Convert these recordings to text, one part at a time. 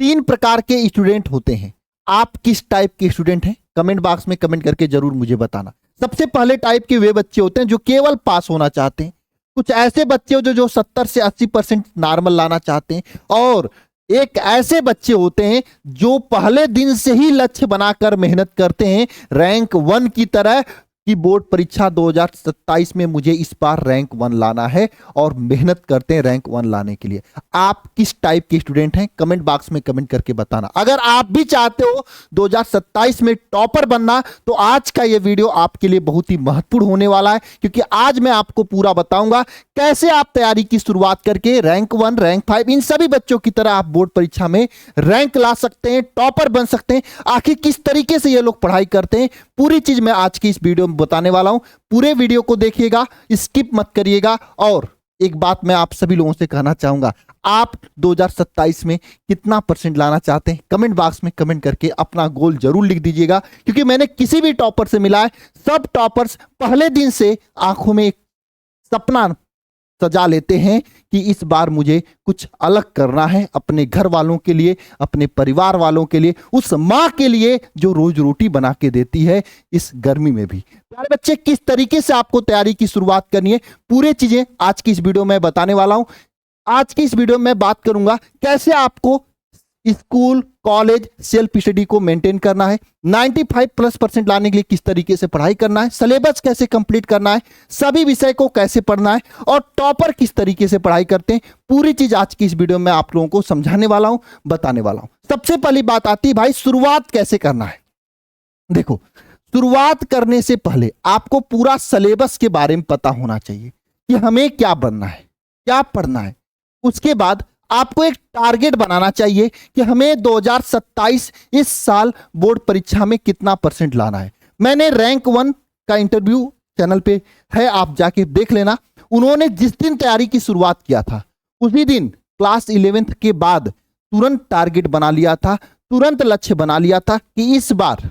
तीन प्रकार के स्टूडेंट होते हैं। आप किस टाइप के स्टूडेंट हैं? कमेंट बॉक्स में कमेंट करके जरूर मुझे बताना। सबसे पहले टाइप के वे बच्चे होते हैं जो केवल पास होना चाहते हैं। कुछ ऐसे बच्चे हो जो 70 से 80% नॉर्मल लाना चाहते हैं, और एक ऐसे बच्चे होते हैं जो पहले दिन से ही लक्ष्य बनाकर मेहनत करते हैं रैंक 1 की तरह कि बोर्ड परीक्षा 2027 में मुझे इस बार रैंक 1 लाना है, और मेहनत करते हैं रैंक 1 लाने के लिए। आप किस टाइप के स्टूडेंट हैं? कमेंट बॉक्स में कमेंट करके बताना। अगर आप भी चाहते हो 2027 में टॉपर बनना, तो आज का ये वीडियो आपके लिए बहुत ही महत्वपूर्ण होने वाला है, क्योंकि आज मैं आपको पूरा बताऊंगा कैसे आप तैयारी की शुरुआत करके रैंक 1, रैंक 5 इन सभी बच्चों की तरह आप बोर्ड परीक्षा में रैंक ला सकते हैं, टॉपर बन सकते हैं। आखिर किस तरीके से ये लोग पढ़ाई करते हैं, पूरी चीज मैं आज की इस वीडियो में बताने वाला हूं। पूरे वीडियो को देखिएगा, स्किप मत करिएगा। और एक बात मैं आप सभी लोगों से कहना चाहूंगा, आप 2027 में कितना परसेंट लाना चाहते हैं? कमेंट बॉक्स में कमेंट करके अपना गोल जरूर लिख दीजिएगा, क्योंकि मैंने किसी भी टॉपर से मिला है, सब टॉपर्स पहले दिन से आंखों में एक सपना सजा लेते हैं कि इस बार मुझे कुछ अलग करना है अपने घर वालों के लिए, अपने परिवार वालों के लिए, उस माँ के लिए जो रोज रोटी बना के देती है इस गर्मी में भी। प्यारे बच्चे, किस तरीके से आपको तैयारी की शुरुआत करनी है, पूरे चीजें आज की इस वीडियो में बताने वाला हूं। आज की इस वीडियो में बात करूंगा कैसे आपको स्कूल, कॉलेज, सेल्फ स्टडी को मेंटेन करना है, 95+ लाने के लिए किस तरीके से पढ़ाई करना है, सिलेबस कैसे कंप्लीट करना है, सभी विषय को कैसे पढ़ना है, और टॉपर किस तरीके से पढ़ाई करते हैं। पूरी चीज आज की इस वीडियो में आप लोगों को समझाने वाला हूं, बताने वाला हूं। सबसे पहली बात आती है भाई, शुरुआत कैसे करना है। देखो, शुरुआत करने से पहले आपको पूरा सिलेबस के बारे में पता होना चाहिए कि हमें क्या बनना है, क्या पढ़ना है। उसके बाद आपको एक टारगेट बनाना चाहिए कि हमें 2027 इस साल बोर्ड परीक्षा में कितना परसेंट लाना है। मैंने रैंक 1 का इंटरव्यू चैनल पे है, आप जाके देख लेना। उन्होंने जिस दिन तैयारी की शुरुआत किया था उसी दिन क्लास 11th के बाद तुरंत टारगेट बना लिया था, तुरंत लक्ष्य बना लिया था कि इस बार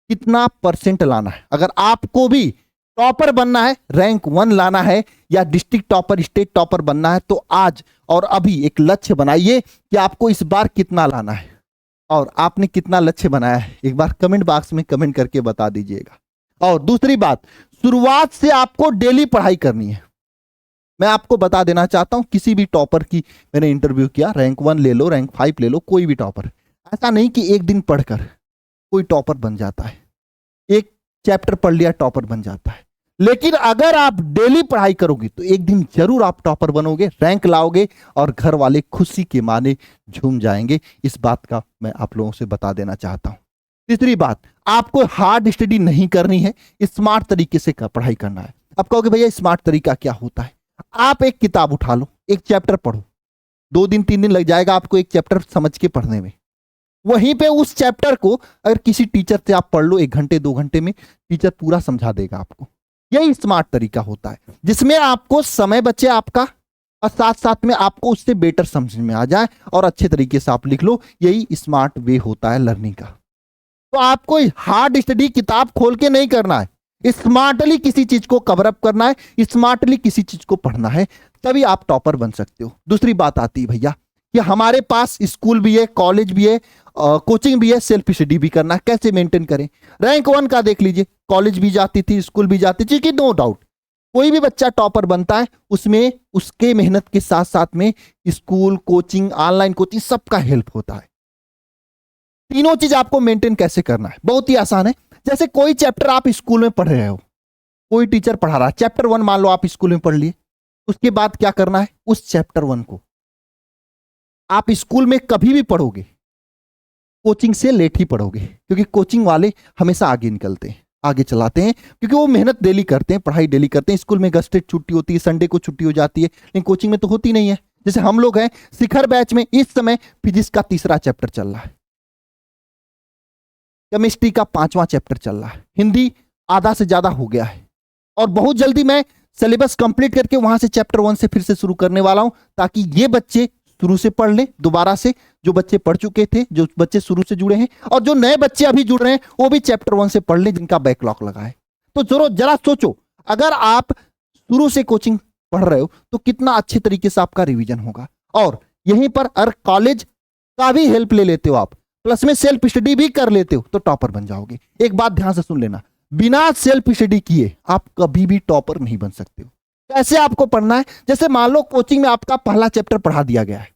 कितना परसेंट लाना है। अगर आपको भी टॉपर बनना है, रैंक 1 लाना है, या डिस्ट्रिक्ट टॉपर, स्टेट टॉपर बनना है, तो आज और अभी एक लक्ष्य बनाइए कि आपको इस बार कितना लाना है। और आपने कितना लक्ष्य बनाया है एक बार कमेंट बॉक्स में कमेंट करके बता दीजिएगा। और दूसरी बात, शुरुआत से आपको डेली पढ़ाई करनी है। मैं आपको बता देना चाहता हूं, किसी भी टॉपर की मैंने इंटरव्यू किया, रैंक 1 ले लो, रैंक 5 ले लो, कोई भी टॉपर, ऐसा नहीं कि एक दिन पढ़कर कोई टॉपर बन जाता है, एक चैप्टर पढ़ लिया टॉपर बन जाता है। लेकिन अगर आप डेली पढ़ाई करोगे तो एक दिन जरूर आप टॉपर बनोगे, रैंक लाओगे, और घर वाले खुशी के माने झूम जाएंगे। इस बात का मैं आप लोगों से बता देना चाहता हूं। तीसरी बात, आपको हार्ड स्टडी नहीं करनी है, स्मार्ट तरीके से पढ़ाई करना है। आप कहोगे भैया स्मार्ट तरीका क्या होता है? आप एक किताब उठा लो, एक चैप्टर पढ़ो, 2 दिन 3 दिन लग जाएगा आपको एक चैप्टर समझ के पढ़ने में। वहीं पे उस चैप्टर को अगर किसी टीचर से आप पढ़ लो 1 घंटे 2 घंटे में, टीचर पूरा समझा देगा आपको। यही स्मार्ट तरीका होता है, जिसमें आपको समय बचे आपका, और साथ साथ में आपको उससे बेटर समझ में आ जाए और अच्छे तरीके से आप लिख लो। यही स्मार्ट वे होता है लर्निंग का। तो आपको हार्ड स्टडी किताब खोल के नहीं करना है, स्मार्टली किसी चीज को कवर अप करना है, स्मार्टली किसी चीज को पढ़ना है, तभी आप टॉपर बन सकते हो। दूसरी बात आती है भैया कि हमारे पास स्कूल भी है, कॉलेज भी है, कोचिंग भी है, सेल्फ स्टडी भी करना है, कैसे मेंटेन करें। रैंक 1 का देख लीजिए, कॉलेज भी जाती थी, स्कूल भी जाती थी, कि नो डाउट कोई भी बच्चा टॉपर बनता है, उसमें उसके मेहनत के साथ साथ में स्कूल, कोचिंग, ऑनलाइन कोचिंग सबका हेल्प होता है। तीनों चीज आपको मेंटेन कैसे करना है, बहुत ही आसान है। जैसे कोई चैप्टर आप स्कूल में पढ़ रहे हो, कोई टीचर पढ़ा रहा है, चैप्टर 1 मान लो आप स्कूल में पढ़ लिए, उसके बाद क्या करना है, उस चैप्टर 1 को आप स्कूल में कभी भी पढ़ोगे, कोचिंग से लेट ही पढ़ोगे, क्योंकि कोचिंग वाले हमेशा आगे निकलते हैं, आगे चलाते हैं, क्योंकि वो मेहनत डेली करते हैं, पढ़ाई डेली करते हैं। स्कूल में गस्टेड छुट्टी होती है, संडे को छुट्टी हो जाती है, लेकिन कोचिंग में तो होती नहीं है। जैसे हम लोग हैं शिखर बैच में, इस समय फिजिक्स का 3रा चैप्टर चल रहा है, केमिस्ट्री का 5वां चैप्टर चल रहा है, हिंदी आधा से ज्यादा हो गया है, और बहुत जल्दी मैं सिलेबस कंप्लीट करके वहां से चैप्टर 1 से फिर से शुरू करने वाला हूं, ताकि ये बच्चे शुरू से पढ़ लें दोबारा से, जो बच्चे पढ़ चुके थे, जो बच्चे शुरू से जुड़े हैं, और जो नए बच्चे अभी जुड़ रहे हैं वो भी चैप्टर 1 से पढ़ लें जिनका बैकलॉग लगा है। तो जरा सोचो, अगर आप शुरू से कोचिंग पढ़ रहे हो तो कितना अच्छे तरीके से आपका रिवीजन होगा। और यहीं पर अगर कॉलेज का भी हेल्प ले लेते हो आप, प्लस में सेल्फ स्टडी भी कर लेते हो, तो टॉपर बन जाओगे। एक बात ध्यान से सुन लेना, बिना सेल्फ स्टडी किए आप कभी भी टॉपर नहीं बन सकते हो। कैसे आपको पढ़ना है, जैसे मान लो कोचिंग में आपका पहला चैप्टर पढ़ा दिया गया है,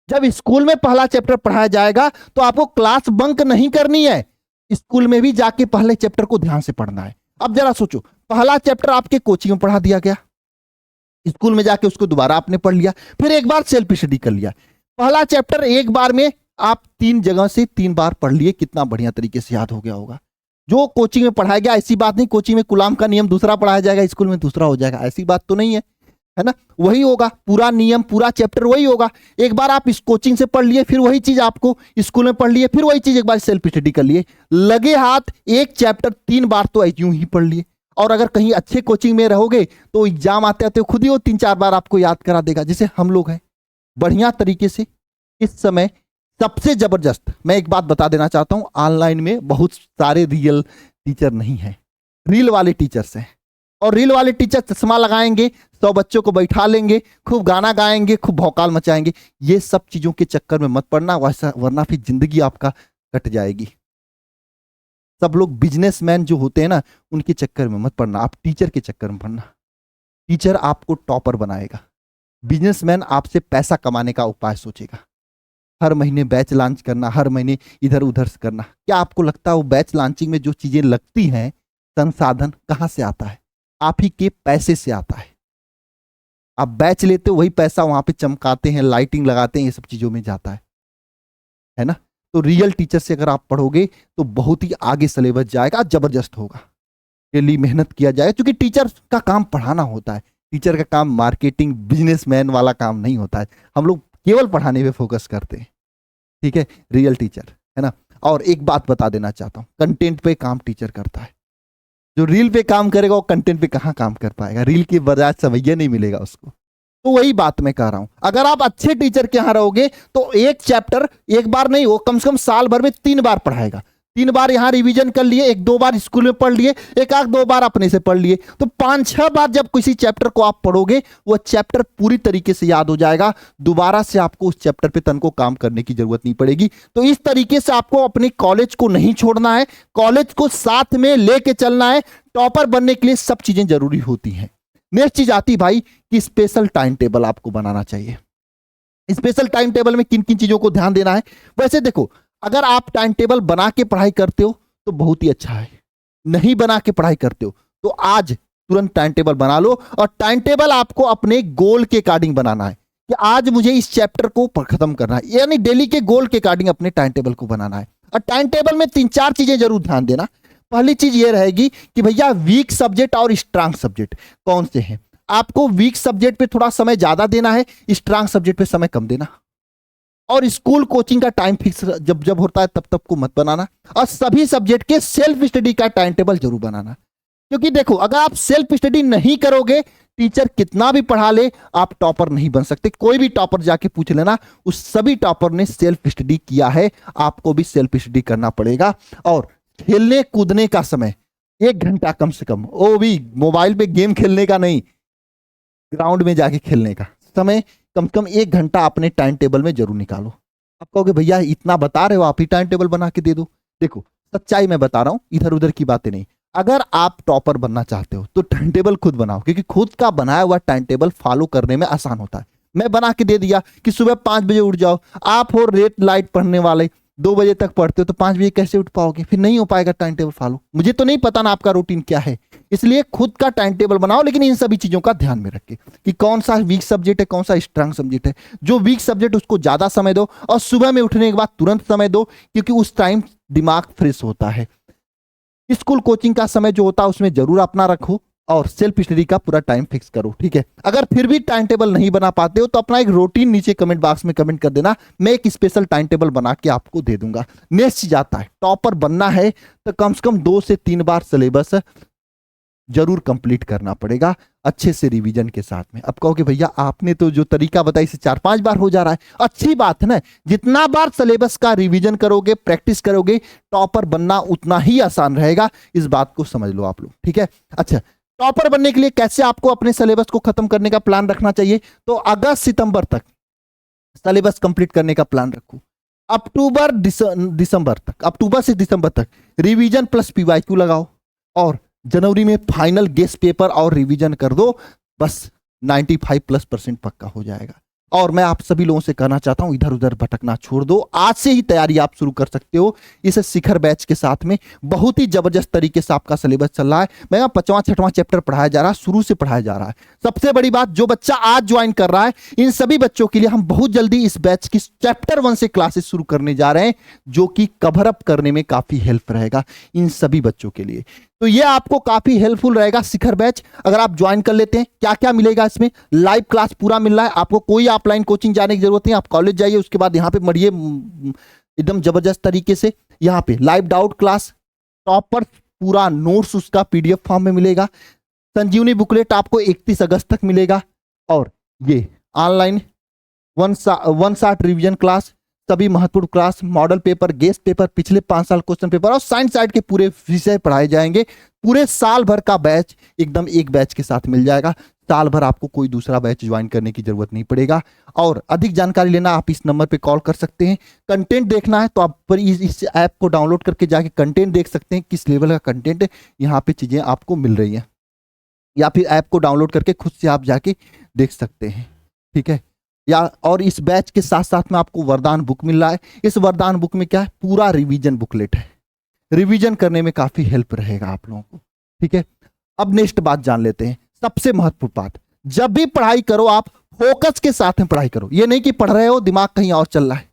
जब स्कूल में पहला चैप्टर पढ़ाया जाएगा तो आपको क्लास बंक नहीं करनी है, स्कूल में भी जाके पहले चैप्टर को ध्यान से पढ़ना है। अब जरा सोचो, पहला चैप्टर आपके कोचिंग में पढ़ा दिया गया, स्कूल में जाके उसको दोबारा आपने पढ़ लिया, फिर एक बार सेल्फ स्टडी कर लिया। पहला चैप्टर एक बार में आप 3 जगह से 3 बार पढ़ लिए, कितना बढ़िया तरीके से याद हो गया होगा। जो कोचिंग में पढ़ाया गया, ऐसी बात नहीं कोचिंग में गुलाम का नियम दूसरा पढ़ाया जाएगा, स्कूल में दूसरा हो जाएगा, ऐसी बात तो नहीं है ना, वही होगा, पूरा नियम पूरा चैप्टर वही होगा। एक बार आप इस कोचिंग से पढ़ लिए, फिर वही चीज आपको स्कूल में पढ़ लिए, फिर वही चीज एक बार सेल्फ स्टडी कर लिए, लगे हाथ एक चैप्टर 3 बार तो यूं ही पढ़ लिए। और अगर कहीं अच्छे कोचिंग में रहोगे तो एग्जाम आते आते खुद ही वो 3-4 बार आपको याद करा देगा, जैसे हम लोग हैं बढ़िया तरीके से। इस समय सबसे जबरदस्त मैं एक बात बता देना चाहता हूं, ऑनलाइन में बहुत सारे रियल टीचर नहीं है, रील वाले टीचर्स हैं। और रील वाले टीचर चश्मा लगाएंगे, 100 बच्चों को बैठा लेंगे, खूब गाना गाएंगे, खूब भौकाल मचाएंगे। ये सब चीजों के चक्कर में मत पड़ना, वरना फिर जिंदगी आपका कट जाएगी। सब लोग बिजनेसमैन जो होते हैं ना, उनके चक्कर में मत पड़ना, आप टीचर के चक्कर में पड़ना। टीचर आपको टॉपर बनाएगा, बिजनेसमैन आपसे पैसा कमाने का उपाय सोचेगा। हर महीने बैच लॉन्च करना, हर महीने इधर उधर से करना। क्या आपको लगता है वो बैच लॉन्चिंग में जो चीजें लगती हैं, संसाधन कहां से आता है? आप ही के पैसे से आता है। आप बैच लेते हो, वही पैसा वहां पे चमकाते हैं, लाइटिंग लगाते हैं, ये सब चीजों में जाता है ना। तो रियल टीचर से अगर आप पढ़ोगे तो बहुत ही आगे सिलेबस जाएगा, जबरदस्त होगा। डेली मेहनत किया जाए, क्योंकि टीचर का काम पढ़ाना होता है, टीचर का काम मार्केटिंग बिजनेसमैन वाला काम नहीं होता है। हम लोग केवल पढ़ाने पे फोकस करते हैं, ठीक है, रियल टीचर, है ना। और एक बात बता देना चाहता हूं, कंटेंट पे काम टीचर करता है। जो रील पे काम करेगा वो कंटेंट पे कहां काम कर पाएगा, रील के बजाय सवैया नहीं मिलेगा उसको। तो वही बात मैं कह रहा हूं, अगर आप अच्छे टीचर के यहां रहोगे तो एक चैप्टर एक बार नहीं, वो कम से कम साल भर में 3 बार पढ़ाएगा। 3 बार यहां रिवीजन कर लिए, 1-2 बार स्कूल में पढ़ लिए, 1-2 बार अपने से पढ़ लिए, तो 5-6 बार जब किसी चैप्टर को आप पढ़ोगे वो चैप्टर पूरी तरीके से याद हो जाएगा। दोबारा से आपको उस चैप्टर पे तन को काम करने की जरूरत नहीं पड़ेगी। तो इस तरीके से आपको अपने कॉलेज को नहीं छोड़ना है, कॉलेज को साथ में लेके चलना है। टॉपर बनने के लिए सब चीजें जरूरी होती हैं। नेक्स्ट चीज आती भाई कि स्पेशल टाइम टेबल आपको बनाना चाहिए। स्पेशल टाइम टेबल में किन किन चीजों को ध्यान देना है? वैसे देखो, अगर आप टाइम टेबल बना के पढ़ाई करते हो तो बहुत ही अच्छा है, नहीं बना के पढ़ाई करते हो तो आज तुरंत टाइम टेबल बना लो। और टाइम टेबल आपको अपने गोल के अकॉर्डिंग बनाना है कि आज मुझे इस चैप्टर को खत्म करना है, यानी डेली के गोल के अकॉर्डिंग अपने टाइम टेबल को बनाना है। और टाइम टेबल में 3-4 चीजें जरूर ध्यान देना। पहली चीज ये रहेगी कि भैया वीक सब्जेक्ट और स्ट्रांग सब्जेक्ट कौन से हैं। आपको वीक सब्जेक्ट पे थोड़ा समय ज्यादा देना है, स्ट्रांग सब्जेक्ट पे समय कम देना। और स्कूल कोचिंग का टाइम फिक्स जब जब होता है तब तब को मत बनाना। और सभी सब्जेक्ट के सेल्फ स्टडी का टाइम टेबल जरूर बनाना, क्योंकि देखो अगर आप सेल्फ स्टडी नहीं करोगे, टीचर कितना भी पढ़ा ले, आप टॉपर नहीं बन सकते। कोई भी टॉपर जाके पूछ लेना, उस सभी टॉपर ने सेल्फ स्टडी किया है, आपको भी सेल्फ स्टडी करना पड़ेगा। और खेलने कूदने का समय 1 घंटा कम से कम, वो भी मोबाइल पे गेम खेलने का नहीं, ग्राउंड में जाके खेलने का समय कम से कम 1 घंटा अपने टाइम टेबल में जरूर निकालो। आप कहोगे भैया इतना बता रहे हो, आप ही टाइम टेबल बना के दे दो। देखो सच्चाई मैं बता रहा हूं, इधर उधर की बातें नहीं। अगर आप टॉपर बनना चाहते हो तो टाइम टेबल खुद बनाओ, क्योंकि खुद का बनाया हुआ टाइम टेबल फॉलो करने में आसान होता है। मैं बना के दे दिया कि सुबह 5 बजे उठ जाओ, आप हो रेड लाइट पढ़ने वाले, 2 बजे तक पढ़ते हो तो 5 बजे कैसे उठ पाओगे? फिर नहीं हो पाएगा टाइम टेबल फॉलो। मुझे तो नहीं पता ना आपका रूटीन क्या है, इसलिए खुद का टाइम टेबल बनाओ, लेकिन इन सभी चीजों का ध्यान में रखें कि कौन सा वीक सब्जेक्ट है, कौन सा स्ट्रांग सब्जेक्ट है। जो वीक सब्जेक्ट उसको ज्यादा समय दो, और सुबह में उठने के बाद तुरंत समय दो, क्योंकि उस टाइम दिमाग फ्रेश होता है। स्कूल कोचिंग का समय जो होता है उसमें जरूर अपना रखो, और सेल्फ स्टडी का पूरा टाइम फिक्स करो, ठीक है। अगर फिर भी टाइम टेबल नहीं बना पाते हो तो अपना एक रूटीन नीचे कमेंट बॉक्स में कमेंट कर देना, मैं एक स्पेशल टाइम टेबल बना के आपको दे दूंगा। नेक्स्ट चीज आता है, टॉपर बनना है तो कम से कम 2 से 3 बार सिलेबस जरूर कंप्लीट करना पड़ेगा, अच्छे से रिवीजन के साथ में। अब कहोगे भैया आपने तो जो तरीका बताया इसे 4-5 बार हो जा रहा है, अच्छी बात है ना। जितना बार सिलेबस का रिवीजन करोगे, प्रैक्टिस करोगे, टॉपर बनना उतना ही आसान रहेगा। इस बात को समझ लो आप लोग, ठीक है। अच्छा, टॉपर बनने के लिए कैसे आपको अपने सिलेबस को खत्म करने का प्लान रखना चाहिए? तो अगस्त सितंबर तक सिलेबस कंप्लीट करने का प्लान रखो। दिसंबर तक, अक्टूबर से दिसंबर तक रिवीजन प्लस पीवाईक्यू लगाओ और जनवरी में फाइनल गेस्ट पेपर और रिवीजन कर दो, बस 95+% पक्का हो जाएगा। और मैं आप सभी लोगों से कहना चाहता हूं, इधर उधर भटकना छोड़ दो, आज से ही तैयारी आप शुरू कर सकते हो। इस शिखर बैच के साथ में बहुत ही जबरदस्त तरीके से आपका सिलेबस चल रहा है। मैं 5वां 6वां चैप्टर पढ़ाया जा रहा है, शुरू से पढ़ाया जा रहा है। सबसे बड़ी बात, जो बच्चा आज ज्वाइन कर रहा है, इन सभी बच्चों के लिए हम बहुत जल्दी इस बैच की चैप्टर 1 से क्लासेस शुरू करने जा रहे हैं, जो कि कवर अप करने में काफी हेल्प रहेगा इन सभी बच्चों के लिए। तो ये आपको काफी हेल्पफुल रहेगा शिखर बैच, अगर आप ज्वाइन कर लेते हैं। क्या क्या मिलेगा इसमें? लाइव क्लास पूरा मिल रहा है, आपको कोई ऑफलाइन कोचिंग जाने की जरूरत नहीं। आप कॉलेज जाइए, उसके बाद यहाँ पे मरिए एकदम जबरदस्त तरीके से। यहाँ पे लाइव डाउट क्लास, टॉपर पूरा नोट्स उसका पीडीएफ फॉर्म में मिलेगा। संजीवनी बुकलेट आपको 31 अगस्त तक मिलेगा। और ये online one shot revision class, सभी महत्वपूर्ण class, model paper, guest paper, पिछले 5 साल क्वेश्चन पेपर और साइंस साइड के पूरे विषय पढ़ाए जाएंगे। पूरे साल भर का बैच एकदम एक बैच के साथ मिल जाएगा। साल भर आपको कोई दूसरा बैच ज्वाइन करने की जरूरत नहीं पड़ेगा। और अधिक जानकारी लेना, आप इस नंबर पे कॉल कर सकते हैं। कंटेंट देखना है तो आप पर इस ऐप को डाउनलोड करके जाके कंटेंट देख सकते हैं, किस लेवल का कंटेंट है, यहाँ पे चीजें आपको मिल रही हैं। या फिर ऐप को डाउनलोड करके खुद से आप जाके देख सकते हैं, ठीक है। या और इस बैच के साथ साथ में आपको वरदान बुक मिल रहा है। इस वरदान बुक में क्या है? पूरा रिवीजन बुकलेट है, रिवीजन करने में काफी हेल्प रहेगा आप लोगों को, ठीक है। अब नेक्स्ट बात जान लेते हैं, सबसे महत्वपूर्ण बात, जब भी पढ़ाई करो आप फोकस के साथ में पढ़ाई करो। ये नहीं कि पढ़ रहे हो दिमाग कहीं और चल रहा है,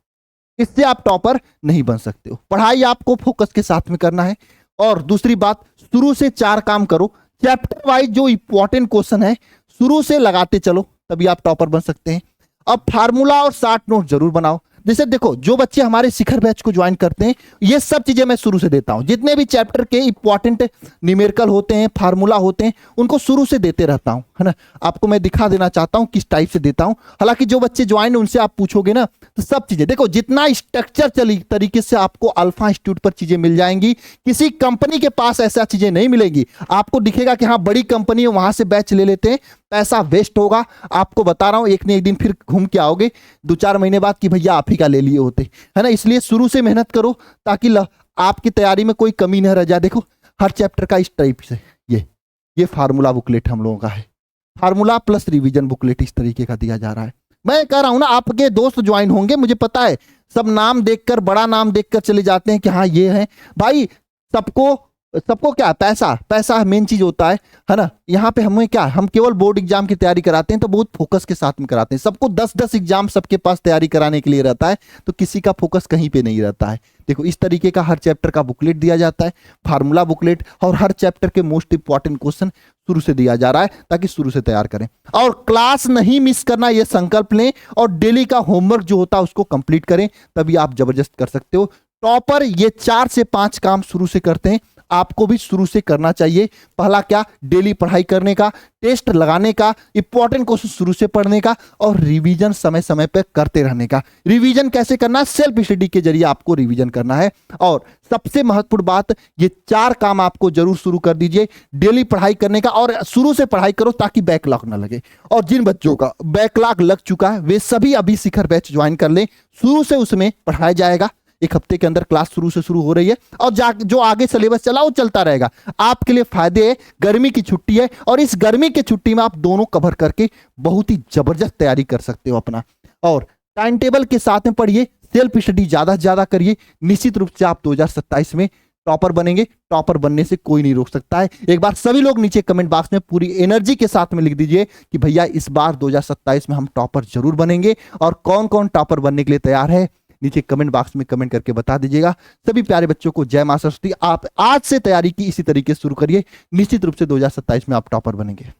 इससे आप टॉपर नहीं बन सकते हो। पढ़ाई आपको फोकस के साथ में करना है। और दूसरी बात, शुरू से 4 काम करो, चैप्टर वाइज जो इंपॉर्टेंट क्वेश्चन है शुरू से लगाते चलो, तभी आप टॉपर बन सकते हैं। अब फार्मूला और शॉर्ट नोट जरूर बनाओ। जैसे देखो, जो बच्चे हमारे शिखर बैच को ज्वाइन करते हैं, ये सब चीजें मैं शुरू से देता हूं। जितने भी चैप्टर के इंपॉर्टेंट न्यूमेरिकल होते हैं, फार्मूला होते हैं, उनको शुरू से देते रहता हूं, है ना। आपको मैं दिखा देना चाहता हूं किस टाइप से देता हूं। हालांकि जो बच्चे ज्वाइन उनसे आप पूछोगे ना, तो सब चीजें देखो, जितना स्ट्रक्चर चली तरीके से आपको अल्फा इंस्टीट्यूट पर चीजें मिल जाएंगी। किसी कंपनी के पास ऐसा चीजें नहीं मिलेगी। आपको दिखेगा कि हाँ बड़ी कंपनी है, वहां से बैच ले लेते हैं, पैसा वेस्ट होगा। आपको बता रहा हूं, एक न एक दिन फिर घूम के आओगे 2-4 महीने बाद कि भैया आप ही का ले लिए होते, है ना। इसलिए शुरू से मेहनत करो ताकि आपकी तैयारी में कोई कमी न रह जाए। देखो, हर चैप्टर का इस टाइप से ये फार्मूला बुकलेट हम लोगों का है, फार्मूला प्लस रिवीजन बुकलेट इस तरीके का दिया जा रहा है। मैं कह रहा हूं ना, आपके दोस्त ज्वाइन होंगे, मुझे पता है, सब नाम देखकर, बड़ा नाम देखकर चले जाते हैं कि हाँ ये है। भाई सबको क्या, पैसा मेन चीज होता है ना। यहाँ पे हमें क्या, हम केवल बोर्ड एग्जाम की तैयारी कराते हैं तो बहुत फोकस के साथ में कराते हैं। सबको 10-10 एग्जाम सबके पास तैयारी कराने के लिए रहता है, तो किसी का फोकस कहीं पे नहीं रहता है। देखो, इस तरीके का हर चैप्टर का बुकलेट दिया जाता है, फार्मूला बुकलेट, और हर चैप्टर के मोस्ट इंपॉर्टेंट क्वेश्चन शुरू से दिया जा रहा है ताकि शुरू से तैयार करें। और क्लास नहीं मिस करना, ये संकल्प लें, और डेली का होमवर्क जो होता है उसको कंप्लीट करें, तभी आप जबरदस्त कर सकते हो। टॉपर ये 4 से 5 काम शुरू से करते हैं, आपको भी शुरू से करना चाहिए। पहला क्या, डेली पढ़ाई करने का, टेस्ट लगाने का, इंपॉर्टेंट क्वेश्चन शुरू से पढ़ने का, और रिवीजन समय समय पर करते रहने का। रिवीजन कैसे करना है? सेल्फ स्टडी के जरिए आपको रिवीजन करना है। और सबसे महत्वपूर्ण बात, ये 4 काम आपको जरूर शुरू कर दीजिए, डेली पढ़ाई करने का, और शुरू से पढ़ाई करो ताकि बैकलॉग ना लगे। और जिन बच्चों का बैकलॉग लग चुका है वे सभी अभी शिखर बैच ज्वाइन कर लें, शुरू से उसमें पढ़ाया जाएगा। 1 हफ्ते के अंदर क्लास शुरू से शुरू हो रही है, और जो आगे सिलेबस चला वो चलता रहेगा। आपके लिए फायदे है, गर्मी की छुट्टी है, और इस गर्मी की छुट्टी में आप दोनों कवर करके बहुत ही जबरदस्त तैयारी कर सकते हो अपना। और टाइम टेबल के साथ में पढ़िए, सेल्फ स्टडी ज्यादा से ज्यादा करिए। निश्चित रूप से आप 2027 में टॉपर बनेंगे। टॉपर बनने से कोई नहीं रोक सकता है। एक बार सभी लोग नीचे कमेंट बॉक्स में पूरी एनर्जी के साथ में लिख दीजिए कि भैया इस बार 2027 में हम टॉपर जरूर बनेंगे। और कौन कौन टॉपर बनने के लिए तैयार है, नीचे कमेंट बॉक्स में कमेंट करके बता दीजिएगा। सभी प्यारे बच्चों को जय मां सरस्वती। आप आज से तैयारी की इसी तरीके से शुरू करिए, निश्चित रूप से 2027 में आप टॉपर बनेंगे।